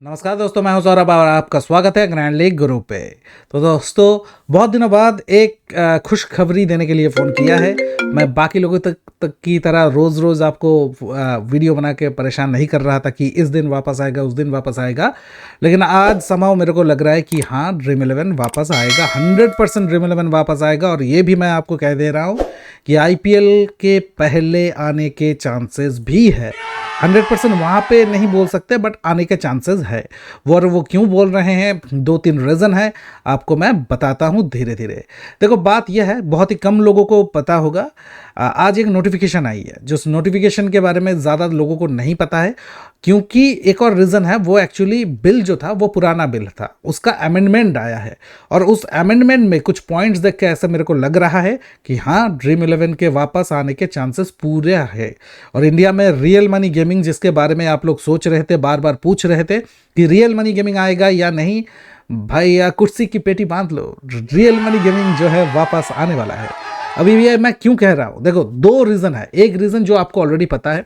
नमस्कार दोस्तों, मैं हूं सौरभ और आपका स्वागत है ग्रैंड लीग गुरु पे। तो दोस्तों, बहुत दिनों बाद एक खुशखबरी देने के लिए फ़ोन किया है। मैं बाकी लोगों तक की तरह रोज़ रोज़ आपको वीडियो बना के परेशान नहीं कर रहा था कि इस दिन वापस आएगा, उस दिन वापस आएगा। लेकिन आज समाव मेरे को लग रहा है कि हाँ, ड्रीम 11 वापस आएगा, 100% ड्रीम 11 वापस आएगा। और ये भी मैं आपको कह दे रहा हूँ कि IPL के पहले आने के चांसेस भी है। 100% वहाँ पे नहीं बोल सकते, बट आने के चांसेस है। वो क्यों बोल रहे हैं, 2-3 रीज़न है, आपको मैं बताता हूँ धीरे धीरे। देखो, बात यह है, बहुत ही कम लोगों को पता होगा। आज एक नोटिफिकेशन आई है, जो नोटिफिकेशन के बारे में ज़्यादा लोगों को नहीं पता है, क्योंकि एक और रीज़न है। वो एक्चुअली बिल जो था वो पुराना बिल था, उसका अमेंडमेंट आया है। और उस अमेंडमेंट में कुछ पॉइंट्स देख के ऐसा मेरे को लग रहा है कि हाँ, ड्रीम 11 के वापस आने के चांसेस पूरे हैं। और इंडिया में रियल मनी गेमिंग, जिसके बारे में आप लोग सोच रहे थे, बार बार पूछ रहे थे कि रियल मनी गेमिंग आएगा या नहीं, भाई या कुर्सी की पेटी बांध लो, रियल मनी गेमिंग जो है वापस आने वाला है। अभी ये मैं क्यों कह रहा हूँ, देखो, 2 रीज़न है। एक रीज़न जो आपको ऑलरेडी पता है,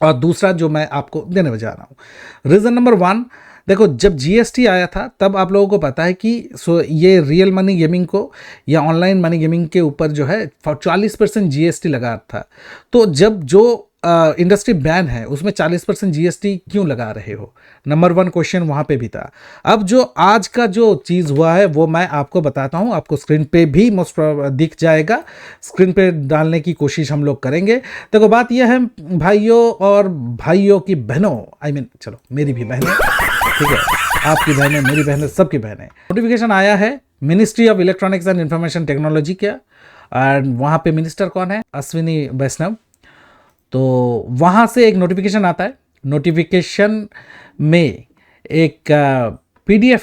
और दूसरा जो मैं आपको देने जा रहा हूँ। रीज़न नंबर 1, देखो, जब GST आया था तब आप लोगों को पता है कि ये रियल मनी गेमिंग को या ऑनलाइन मनी गेमिंग के ऊपर जो है 40% GST लगा था। तो जब जो इंडस्ट्री बैन है उसमें 40% GST क्यों लगा रहे हो? नंबर 1 क्वेश्चन वहाँ पे भी था। अब जो आज का जो चीज़ हुआ है वो मैं आपको बताता हूँ, आपको स्क्रीन पे भी मोस्ट दिख जाएगा, स्क्रीन पे डालने की कोशिश हम लोग करेंगे। देखो, बात यह है भाइयों और भाइयों की बहनों, चलो, मेरी भी बहनें, ठीक है, आपकी बहनें, मेरी बहनें, सबकी बहनें। नोटिफिकेशन आया है ministry of electronics and information technology का, और वहाँ पे मिनिस्टर कौन है? अश्विनी वैष्णव। तो वहाँ से एक नोटिफिकेशन आता है। नोटिफिकेशन में एक PDF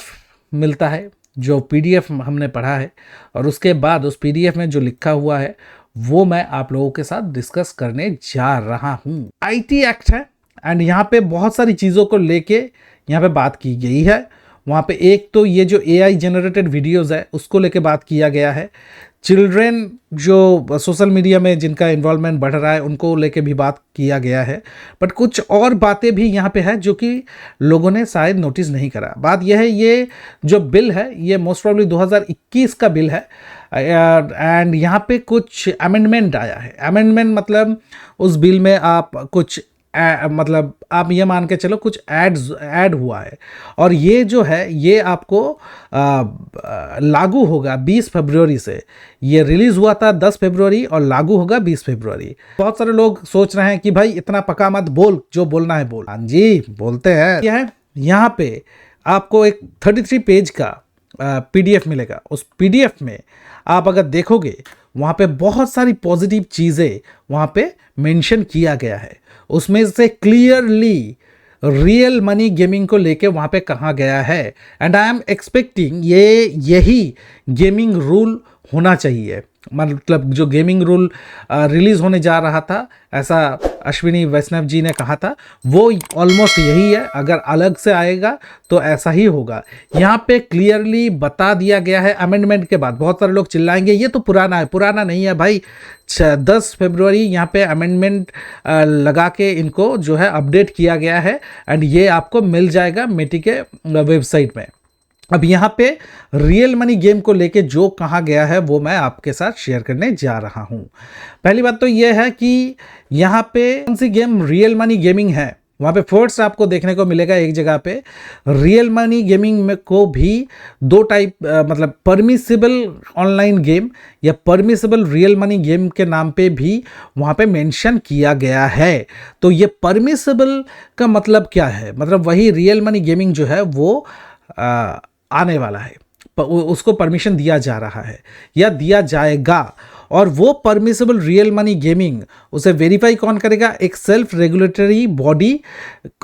मिलता है, जो PDF हमने पढ़ा है, और उसके बाद उस PDF में जो लिखा हुआ है वो मैं आप लोगों के साथ डिस्कस करने जा रहा हूँ। IT एक्ट है, एंड यहाँ पे बहुत सारी चीज़ों को लेके यहाँ पे बात की गई है। वहाँ पे एक तो ये जो AI जनरेटेड वीडियोज़ है उसको लेके बात किया गया है। चिल्ड्रेन जो सोशल मीडिया में जिनका इन्वॉल्वमेंट बढ़ रहा है उनको लेके भी बात किया गया है। बट कुछ और बातें भी यहाँ पे है जो कि लोगों ने शायद नोटिस नहीं करा। बात यह है, ये जो बिल है ये मोस्ट प्रॉब्ली 2021 का बिल है, एंड यहाँ पे कुछ अमेंडमेंट आया है। अमेंडमेंट मतलब उस बिल में आप कुछ मतलब आप ये मान के चलो कुछ ऐड हुआ है, और ये जो है ये आपको लागू होगा 20 फरवरी से। ये रिलीज़ हुआ था 10 फरवरी और लागू होगा 20 फरवरी। बहुत सारे लोग सोच रहे हैं कि भाई इतना पका मत बोल, जो बोलना है बोल। हाँ जी, बोलते हैं। यह है, यहाँ पे आपको एक 33 पेज का PDF मिलेगा। उस PDF में आप अगर देखोगे, वहाँ पे बहुत सारी पॉजिटिव चीज़ें वहाँ पे मेंशन किया गया है। उसमें से क्लियरली रियल मनी गेमिंग को लेके वहाँ पे कहा गया है, एंड आई एम एक्सपेक्टिंग यही गेमिंग रूल होना चाहिए। मतलब जो गेमिंग रूल रिलीज़ होने जा रहा था, ऐसा अश्विनी वैष्णव जी ने कहा था, वो ऑलमोस्ट यही है। अगर अलग से आएगा तो ऐसा ही होगा। यहाँ पे क्लियरली बता दिया गया है। अमेंडमेंट के बाद बहुत सारे लोग चिल्लाएंगे ये तो पुराना है। पुराना नहीं है भाई, 10 फरवरी यहाँ पे अमेंडमेंट लगा के इनको जो है अपडेट किया गया है, एंड ये आपको मिल जाएगा मेटी के वेबसाइट में। अब यहाँ पे रियल मनी गेम को लेके जो कहा गया है वो मैं आपके साथ शेयर करने जा रहा हूँ। पहली बात तो ये है कि यहाँ पे कौन सी गेम रियल मनी गेमिंग है, वहाँ पे फर्स्ट आपको देखने को मिलेगा एक जगह पे रियल मनी गेमिंग में को भी 2 टाइप, मतलब परमिसिबल ऑनलाइन गेम या परमिसिबल रियल मनी गेम के नाम पे भी वहाँ पे मेंशन किया गया है। तो ये परमिसिबल का मतलब क्या है? मतलब वही रियल मनी गेमिंग जो है वो आने वाला है, उसको परमिशन दिया जा रहा है या दिया जाएगा। और वो परमिसिबल रियल मनी गेमिंग उसे वेरीफाई कौन करेगा? एक सेल्फ रेगुलेटरी बॉडी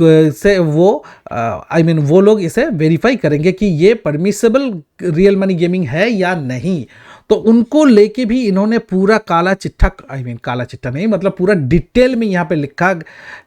से वो वो लोग इसे वेरीफाई करेंगे कि ये परमिसिबल रियल मनी गेमिंग है या नहीं। तो उनको लेके भी इन्होंने पूरा काला चिट्ठा, काला चिट्ठा नहीं, मतलब पूरा डिटेल में यहाँ पे लिखा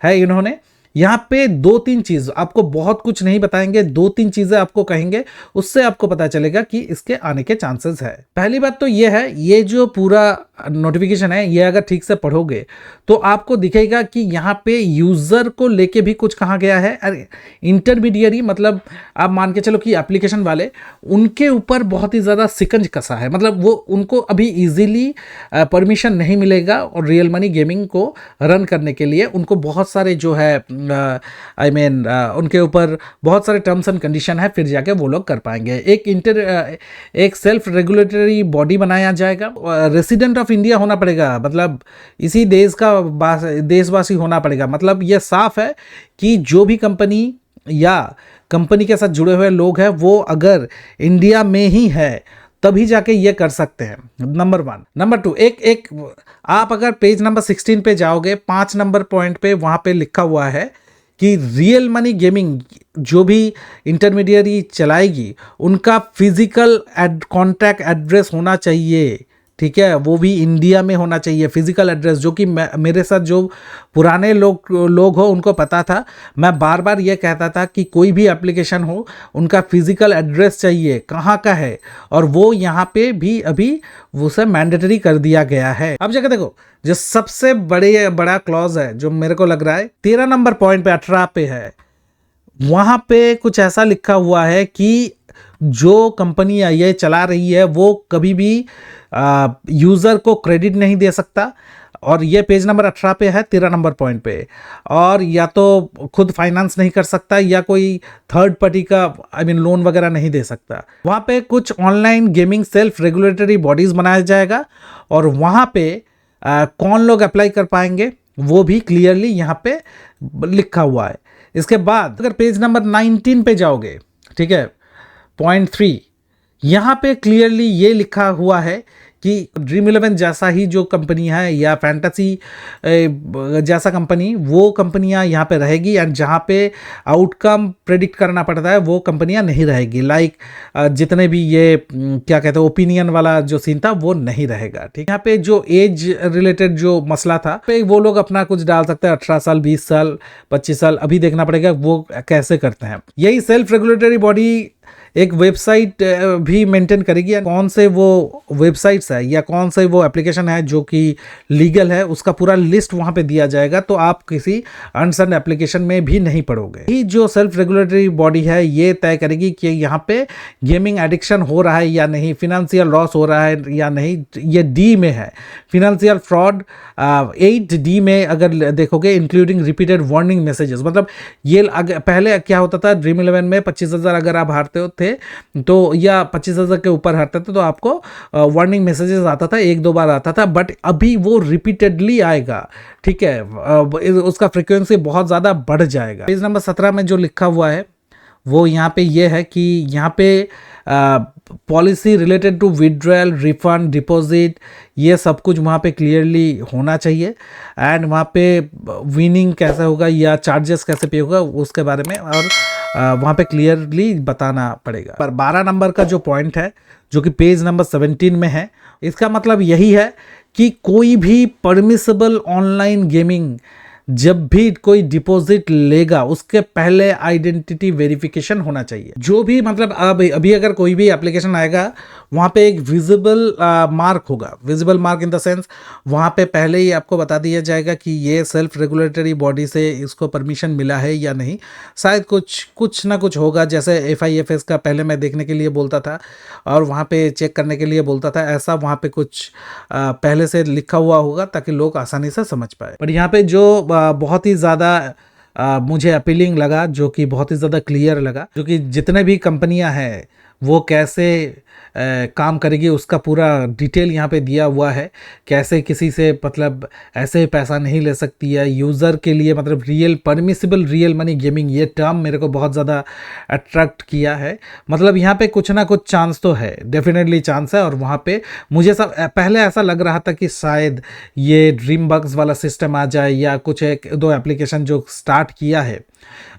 है इन्होंने यहाँ पे 2-3 चीज़ आपको, बहुत कुछ नहीं बताएंगे, 2-3 चीज़ें आपको कहेंगे, उससे आपको पता चलेगा कि इसके आने के चांसेस है। पहली बात तो ये है, ये जो पूरा नोटिफिकेशन है ये अगर ठीक से पढ़ोगे तो आपको दिखेगा कि यहाँ पे यूज़र को लेके भी कुछ कहा गया है। अरे इंटरमीडियरी मतलब आप मान के चलो कि एप्लीकेशन वाले, उनके ऊपर बहुत ही ज़्यादा सिकंज कसा है। मतलब वो उनको अभी इजीली परमिशन नहीं मिलेगा और रियल मनी गेमिंग को रन करने के लिए उनको बहुत सारे जो है उनके ऊपर बहुत सारे टर्म्स एंड कंडीशन है, फिर जाके वो लोग कर पाएंगे। एक सेल्फ रेगुलेटरी बॉडी बनाया जाएगा, रेसिडेंट ऑफ इंडिया होना पड़ेगा, मतलब इसी देश का देशवासी होना पड़ेगा। मतलब ये साफ है कि जो भी कंपनी या कंपनी के साथ जुड़े हुए लोग हैं वो अगर इंडिया में ही है तभी जाके ये कर सकते हैं, नंबर 1। नंबर 2, एक आप अगर पेज नंबर 16 पे जाओगे, 5 नंबर पॉइंट पे वहां पे लिखा हुआ है कि रियल मनी गेमिंग जो भी इंटरमीडियरी चलाएगी उनका फिजिकल कॉन्टैक्ट एड्रेस होना चाहिए, ठीक है, वो भी इंडिया में होना चाहिए फिजिकल एड्रेस। जो कि मेरे साथ जो पुराने लोग हो उनको पता था, मैं बार बार ये कहता था कि कोई भी एप्लीकेशन हो उनका फिजिकल एड्रेस चाहिए, कहाँ का है, और वो यहाँ पे भी अभी उसे मैंडेटरी कर दिया गया है। अब जगह देखो, जो सबसे बड़ा क्लॉज है जो मेरे को लग रहा है 13 नंबर पॉइंट पे 18 पे है, वहां पे कुछ ऐसा लिखा हुआ है कि जो कंपनी ये चला रही है वो कभी भी यूज़र को क्रेडिट नहीं दे सकता, और ये पेज नंबर 18 पे है 13 नंबर पॉइंट पे, और या तो खुद फाइनेंस नहीं कर सकता या कोई थर्ड पार्टी का लोन वगैरह नहीं दे सकता। वहाँ पे कुछ online gaming self regulatory bodies बनाया जाएगा, और वहाँ पे कौन लोग अप्लाई कर पाएंगे वो भी क्लियरली यहाँ पे लिखा हुआ है। इसके बाद अगर पेज नंबर 19 पे जाओगे, ठीक है, पॉइंट 3, यहाँ पे क्लियरली ये लिखा हुआ है कि Dream11 जैसा ही जो कंपनी है या फैंटेसी जैसा कंपनी, वो कंपनियां यहाँ पे रहेगी, एंड जहाँ पे आउटकम प्रेडिक्ट करना पड़ता है वो कंपनियां नहीं रहेगी। लाइक जितने भी ये क्या कहते हैं ओपिनियन वाला जो सीन था वो नहीं रहेगा, ठीक। यहाँ पे जो एज रिलेटेड जो मसला था पे वो लोग अपना कुछ डाल सकते हैं, 18 साल 20 साल 25 साल, अभी देखना पड़ेगा वो कैसे करते हैं। यही सेल्फ रेगुलेटरी बॉडी एक वेबसाइट भी मेंटेन करेगी, कौन से वो वेबसाइट्स है या कौन से वो एप्लीकेशन है जो कि लीगल है उसका पूरा लिस्ट वहां पे दिया जाएगा, तो आप किसी अनसन एप्लीकेशन में भी नहीं पड़ोगे। ये जो सेल्फ रेगुलेटरी बॉडी है ये तय करेगी कि यहाँ पे गेमिंग एडिक्शन हो रहा है या नहीं, फिनेंशियल लॉस हो रहा है या नहीं। ये डी में है फिनेंशियल फ्रॉड, 8D में अगर देखोगे इंक्लूडिंग रिपीटेड वार्निंग मैसेजेस। मतलब ये पहले क्या होता था, Dream11 में 25,000 अगर आप हारते थे तो या 25,000 के ऊपर हारते थे तो आपको वार्निंग मैसेजेस आता था, 1-2 बार आता था, बट अभी वो रिपीटेडली आएगा, ठीक है, उसका फ्रीक्वेंसी बहुत ज़्यादा बढ़ जाएगा। पेज नंबर 17 में जो लिखा हुआ है वो यहाँ पे ये है कि यहाँ पे policy related to withdrawal, refund, deposit, ये सब कुछ वहाँ पे क्लियरली होना चाहिए, एंड वहाँ पे विनिंग कैसे होगा या चार्जेस कैसे पे होगा उसके बारे में और वहाँ पे क्लियरली बताना पड़ेगा। पर 12 नंबर का जो पॉइंट है जो कि पेज नंबर 17 में है, इसका मतलब यही है कि कोई भी परमिसेबल ऑनलाइन गेमिंग जब भी कोई डिपॉजिट लेगा उसके पहले आइडेंटिटी वेरिफिकेशन होना चाहिए। जो भी मतलब अभी अगर कोई भी एप्लीकेशन आएगा वहाँ पे एक विजिबल मार्क होगा, visible mark in the sense वहाँ पे पहले ही आपको बता दिया जाएगा कि ये सेल्फ रेगुलेटरी बॉडी से इसको परमिशन मिला है या नहीं। शायद कुछ ना कुछ होगा, जैसे FIFS का पहले मैं देखने के लिए बोलता था और वहाँ पे चेक करने के लिए बोलता था, ऐसा वहाँ पे कुछ पहले से लिखा हुआ होगा ताकि लोग आसानी से समझ पाए। बट यहाँ पे जो बहुत ही ज़्यादा मुझे अपीलिंग लगा, जो कि बहुत ही ज़्यादा क्लियर लगा, जो कि जितने भी कंपनियां हैं वो कैसे काम करेगी उसका पूरा डिटेल यहाँ पे दिया हुआ है। कैसे किसी से मतलब ऐसे पैसा नहीं ले सकती है यूज़र के लिए, मतलब परमिसिबल रियल मनी गेमिंग, ये टर्म मेरे को बहुत ज़्यादा अट्रैक्ट किया है। मतलब यहाँ पे कुछ ना कुछ चांस तो है, डेफिनेटली चांस है। और वहाँ पे मुझे सब पहले ऐसा लग रहा था कि शायद ये ड्रीम बग्स वाला सिस्टम आ जाए या कुछ 1-2 एप्लीकेशन जो स्टार्ट किया है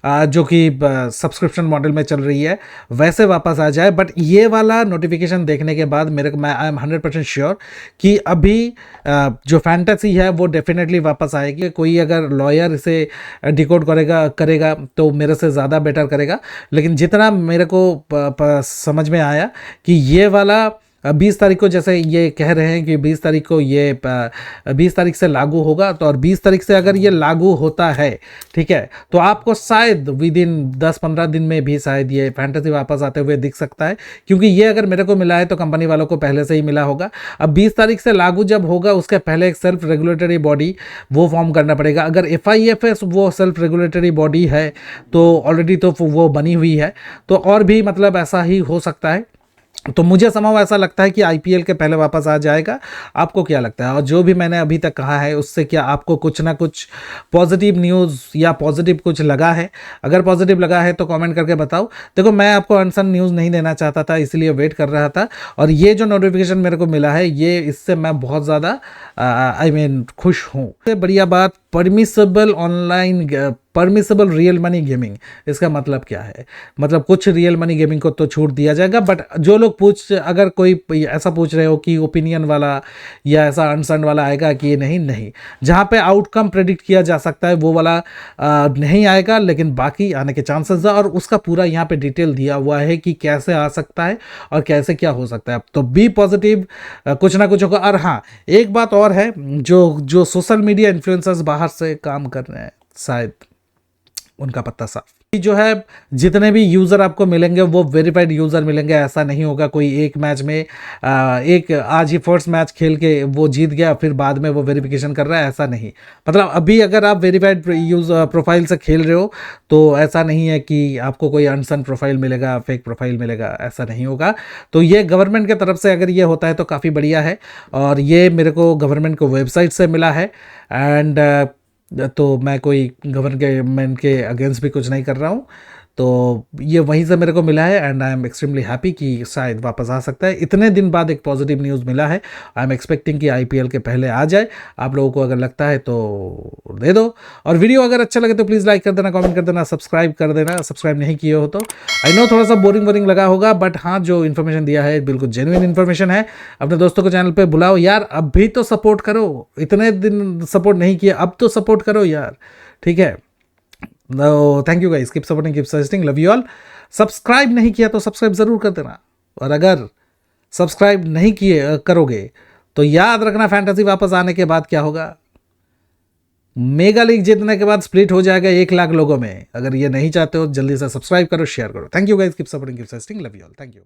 जो कि सब्सक्रिप्शन मॉडल में चल रही है वैसे वापस आ जाए, बट ये वाला नोटिफिकेशन देखने के बाद मेरे को, मैं आई एम 100% श्योर कि अभी जो फैंटेसी है वो डेफिनेटली वापस आएगी। कोई अगर लॉयर इसे डिकोड करेगा तो मेरे से ज़्यादा बेटर करेगा, लेकिन जितना मेरे को समझ में आया कि ये वाला 20 तारीख को, जैसे ये कह रहे हैं कि 20 तारीख को ये 20 तारीख से लागू होगा, तो और 20 तारीख से अगर ये लागू होता है, ठीक है, तो आपको शायद विद इन 10-15 दिन में भी शायद ये फैंटेसी वापस आते हुए दिख सकता है, क्योंकि ये अगर मेरे को मिला है तो कंपनी वालों को पहले से ही मिला होगा। अब 20 तारीख से लागू जब होगा उसके पहले एक सेल्फ रेगुलेटरी बॉडी वो फॉर्म करना पड़ेगा। अगर FIFS वो सेल्फ रेगुलेटरी बॉडी है तो ऑलरेडी तो वो बनी हुई है, तो और भी मतलब ऐसा ही हो सकता है। तो मुझे समझ ऐसा लगता है कि IPL के पहले वापस आ जाएगा। आपको क्या लगता है? और जो भी मैंने अभी तक कहा है उससे क्या आपको कुछ ना कुछ पॉजिटिव न्यूज़ या पॉजिटिव कुछ लगा है? अगर पॉजिटिव लगा है तो कमेंट करके बताओ। देखो, मैं आपको अनसन न्यूज़ नहीं देना चाहता था, इसलिए वेट कर रहा था, और ये जो नोटिफिकेशन मेरे को मिला है ये, इससे मैं बहुत ज़्यादा खुश हूँ। सबसे बढ़िया बात, परमिसेबल रियल मनी गेमिंग। इसका मतलब क्या है? मतलब कुछ रियल मनी गेमिंग को तो छूट दिया जाएगा, बट जो लोग अगर कोई ऐसा पूछ रहे हो कि ओपिनियन वाला या ऐसा अनसन वाला आएगा कि ये नहीं, जहाँ पे आउटकम प्रेडिक्ट किया जा सकता है वो वाला नहीं आएगा, लेकिन बाकी आने के चांसेस है, और उसका पूरा यहाँ पे डिटेल दिया हुआ है कि कैसे आ सकता है और कैसे क्या हो सकता है। तो बी पॉजिटिव, कुछ ना कुछ होगा। और हाँ, एक बात और है, जो सोशल मीडिया इन्फ्लुएंसर्स बाहर से काम कर रहे हैं, शायद उनका पत्ता साफ। जो है, जितने भी यूज़र आपको मिलेंगे वो वेरीफाइड यूज़र मिलेंगे। ऐसा नहीं होगा कोई एक मैच में एक आज ही फर्स्ट मैच खेल के वो जीत गया फिर बाद में वो वेरिफिकेशन कर रहा है, ऐसा नहीं। मतलब अभी अगर आप वेरीफाइड प्रोफाइल से खेल रहे हो तो ऐसा नहीं है कि आपको कोई अनसन प्रोफाइल मिलेगा, फेक प्रोफाइल मिलेगा, ऐसा नहीं होगा। तो ये गवर्नमेंट की तरफ से अगर ये होता है तो काफ़ी बढ़िया है, और ये मेरे को गवर्नमेंट को वेबसाइट से मिला है। एंड तो मैं कोई गवर्नमेंट के अगेंस्ट भी कुछ नहीं कर रहा हूँ, तो ये वहीं से मेरे को मिला है। And I am extremely happy कि शायद वापस आ सकता है। इतने दिन बाद एक पॉजिटिव न्यूज़ मिला है। आई एम एक्सपेक्टिंग कि IPL के पहले आ जाए। आप लोगों को अगर लगता है तो दे दो, और वीडियो अगर अच्छा लगे तो प्लीज़ लाइक कर देना, कमेंट कर देना, सब्सक्राइब कर देना, सब्सक्राइब नहीं किए हो तो। आई नो थोड़ा सा बोरिंग लगा होगा, बट हाँ, जो इन्फॉर्मेशन दिया है बिल्कुल जेन्युइन इन्फॉर्मेशन है। अपने दोस्तों को चैनल पर बुलाओ यार, अब भी तो सपोर्ट करो। इतने दिन सपोर्ट नहीं किया, अब तो सपोर्ट करो यार, ठीक है। Thank you guys, keep supporting, keep suggesting, love you all. Subscribe नहीं किया तो सब्सक्राइब जरूर कर देना, और अगर सब्सक्राइब नहीं किए करोगे तो याद रखना फैंटेसी वापस आने के बाद क्या होगा। मेगा लीग जीतने के बाद स्प्लिट हो जाएगा 1 लाख लोगों में। अगर ये नहीं चाहते हो जल्दी से सब्सक्राइब करो, शेयर करो। Thank you guys, keep supporting, keep suggesting, love you all, thank you.